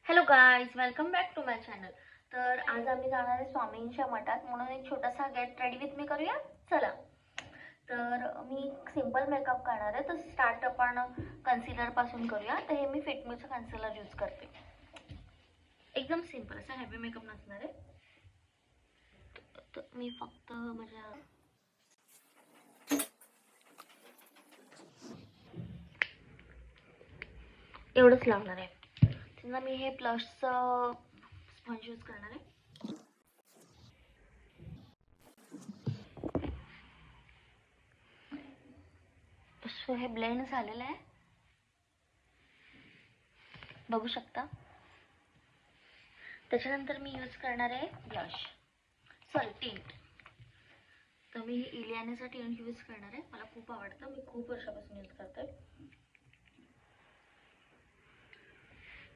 Hello guys, welcome back to my channel. तर आज आम्ही जाणार आहे स्वामींच्या मठात, म्हणून एक छोटासा गेट रेडी विथ मी करूया. चला. तर मी सिंपल मेकअप करणार आहे. तर स्टार्ट आपण कन्सिलर पासून करूया. तर हे मी फिटमीचं कन्सिलर यूज करते. एकदम सिंपल असा हेवी मेकअप नसणार आहे. तर मी फक्त माझ्या एवढंच लावणार आहे. त्यांना मी हे प्लसचं स्पंज यूज करणार आहे. सो हे ब्लेंड झालेलं आहे, बघू शकता. त्याच्यानंतर मी यूज करणार आहे ब्लश, सॉरी टिंट. तर मी हे इलियानाचा टिंट यूज करणार आहे. मला खूप आवडतं, मी खूप वर्षापासून यूज करते.